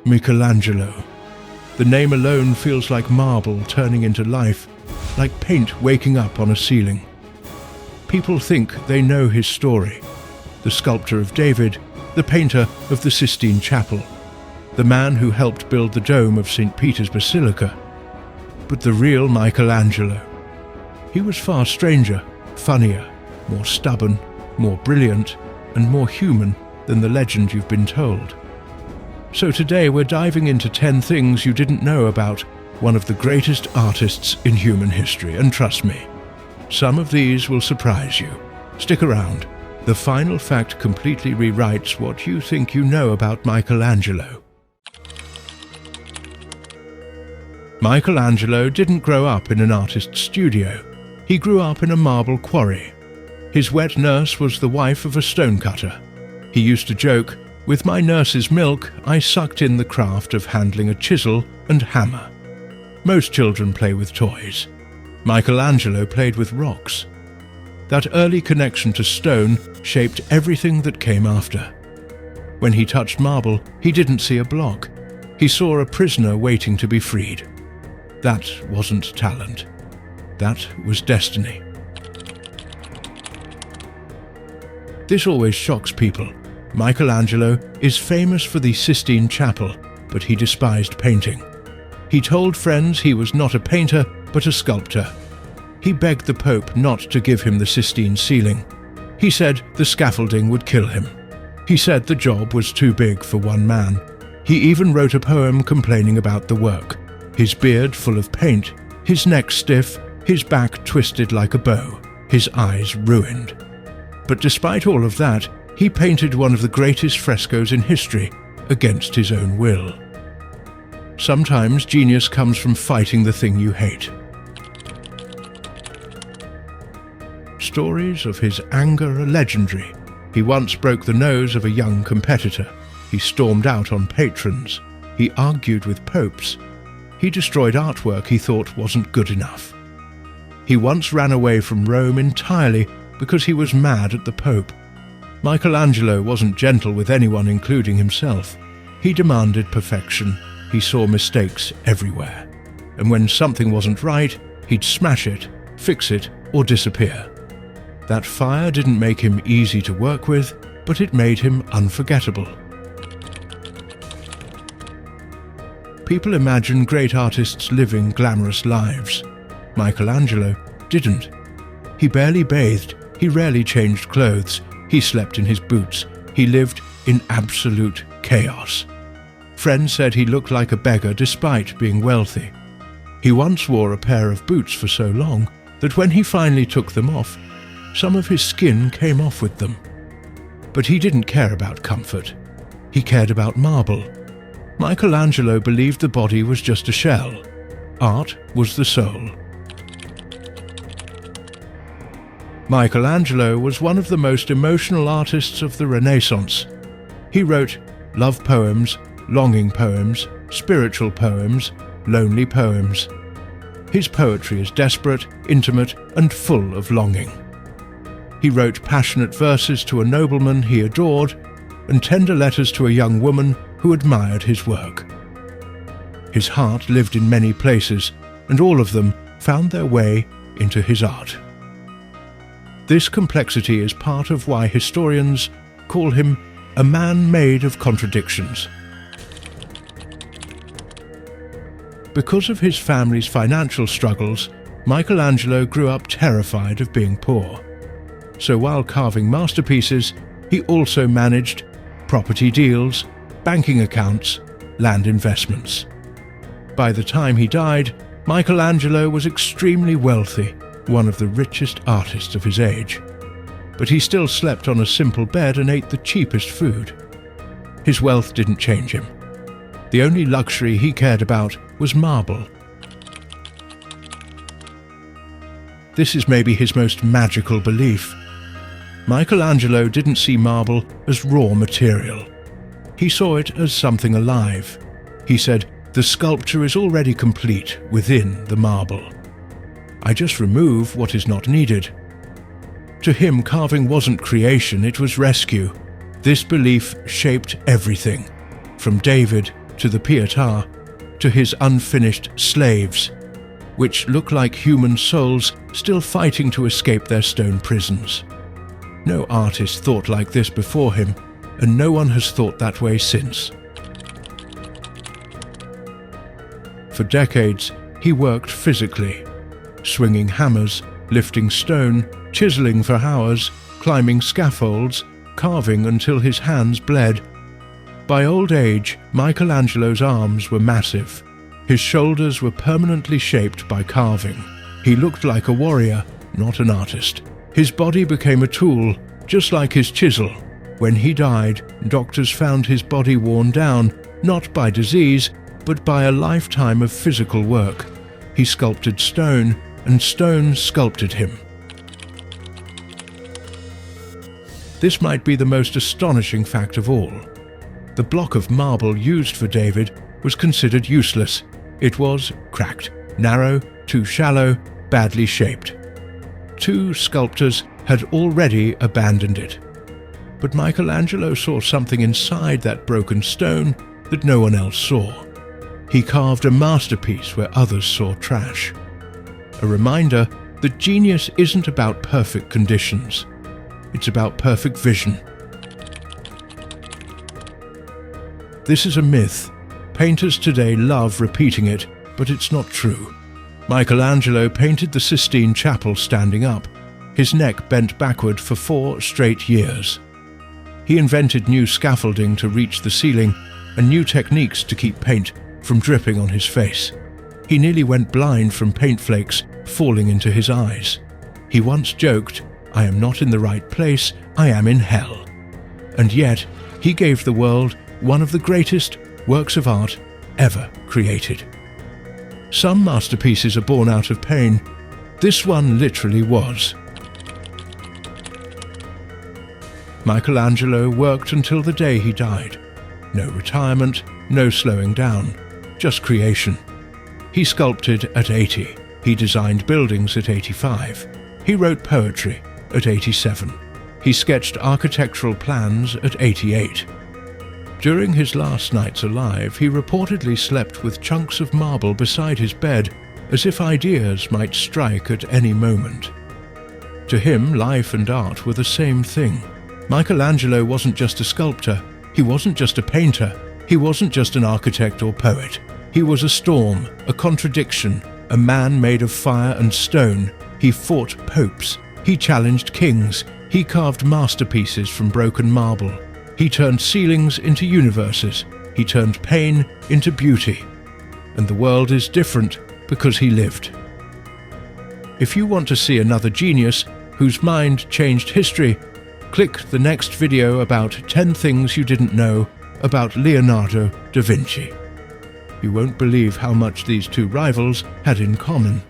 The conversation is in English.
Michelangelo. The name alone feels like marble turning into life, like paint waking up on a ceiling. People think they know his story. The sculptor of David, the painter of the Sistine Chapel, the man who helped build the dome of St. Peter's Basilica. But the real Michelangelo, he was far stranger, funnier, more stubborn, more brilliant, and more human than the legend you've been told. So today we're diving into 10 things you didn't know about one of the greatest artists in human history, and trust me, some of these will surprise you. Stick around. The final fact completely rewrites what you think you know about Michelangelo. Michelangelo didn't grow up in an artist's studio. He grew up in a marble quarry. His wet nurse was the wife of a stonecutter. He used to joke, "With my nurse's milk, I sucked in the craft of handling a chisel and hammer." Most children play with toys. Michelangelo played with rocks. That early connection to stone shaped everything that came after. When he touched marble, he didn't see a block. He saw a prisoner waiting to be freed. That wasn't talent. That was destiny. This always shocks people. Michelangelo is famous for the Sistine Chapel, but he despised painting. He told friends he was not a painter, but a sculptor. He begged the Pope not to give him the Sistine ceiling. He said the scaffolding would kill him. He said the job was too big for one man. He even wrote a poem complaining about the work. His beard full of paint, his neck stiff, his back twisted like a bow, his eyes ruined. But despite all of that, he painted one of the greatest frescoes in history against his own will. Sometimes genius comes from fighting the thing you hate. Stories of his anger are legendary. He once broke the nose of a young competitor. He stormed out on patrons. He argued with popes. He destroyed artwork he thought wasn't good enough. He once ran away from Rome entirely because he was mad at the Pope. Michelangelo wasn't gentle with anyone, including himself. He demanded perfection. He saw mistakes everywhere. And when something wasn't right, he'd smash it, fix it, or disappear. That fire didn't make him easy to work with, but it made him unforgettable. People imagine great artists living glamorous lives. Michelangelo didn't. He barely bathed, he rarely changed clothes, he slept in his boots, he lived in absolute chaos. Friends said he looked like a beggar despite being wealthy. He once wore a pair of boots for so long that when he finally took them off, some of his skin came off with them. But he didn't care about comfort. He cared about marble. Michelangelo believed the body was just a shell. Art was the soul. Michelangelo was one of the most emotional artists of the Renaissance. He wrote love poems, longing poems, spiritual poems, lonely poems. His poetry is desperate, intimate, and full of longing. He wrote passionate verses to a nobleman he adored and tender letters to a young woman who admired his work. His heart lived in many places, and all of them found their way into his art. This complexity is part of why historians call him a man made of contradictions. Because of his family's financial struggles, Michelangelo grew up terrified of being poor. So while carving masterpieces, he also managed property deals, banking accounts, land investments. By the time he died, Michelangelo was extremely wealthy, one of the richest artists of his age. But he still slept on a simple bed and ate the cheapest food. His wealth didn't change him. The only luxury he cared about was marble. This is maybe his most magical belief. Michelangelo didn't see marble as raw material. He saw it as something alive. He said, "The sculpture is already complete within the marble. I just remove what is not needed." To him, carving wasn't creation, it was rescue. This belief shaped everything, from David to the Pietà, to his unfinished slaves, which look like human souls still fighting to escape their stone prisons. No artist thought like this before him, and no one has thought that way since. For decades, he worked physically, swinging hammers, lifting stone, chiseling for hours, climbing scaffolds, carving until his hands bled. By old age, Michelangelo's arms were massive. His shoulders were permanently shaped by carving. He looked like a warrior, not an artist. His body became a tool, just like his chisel. When he died, doctors found his body worn down, not by disease, but by a lifetime of physical work. He sculpted stone, and stone sculpted him. This might be the most astonishing fact of all. The block of marble used for David was considered useless. It was cracked, narrow, too shallow, badly shaped. 2 sculptors had already abandoned it. But Michelangelo saw something inside that broken stone that no one else saw. He carved a masterpiece where others saw trash. A reminder that genius isn't about perfect conditions. It's about perfect vision. This is a myth. Painters today love repeating it, but it's not true. Michelangelo painted the Sistine Chapel standing up, his neck bent backward for 4 straight years. He invented new scaffolding to reach the ceiling and new techniques to keep paint from dripping on his face. He nearly went blind from paint flakes falling into his eyes. He once joked, "I am not in the right place, I am in hell." And yet, he gave the world one of the greatest works of art ever created. Some masterpieces are born out of pain. This one literally was. Michelangelo worked until the day he died. No retirement, no slowing down, just creation. He sculpted at 80. He designed buildings at 85. He wrote poetry at 87. He sketched architectural plans at 88. During his last nights alive, he reportedly slept with chunks of marble beside his bed, as if ideas might strike at any moment. To him, life and art were the same thing. Michelangelo wasn't just a sculptor, he wasn't just a painter, he wasn't just an architect or poet. He was a storm, a contradiction, a man made of fire and stone. He fought popes, he challenged kings, he carved masterpieces from broken marble. He turned ceilings into universes. He turned pain into beauty. And the world is different because he lived. If you want to see another genius whose mind changed history, click the next video about 10 things you didn't know about Leonardo da Vinci. You won't believe how much these 2 rivals had in common.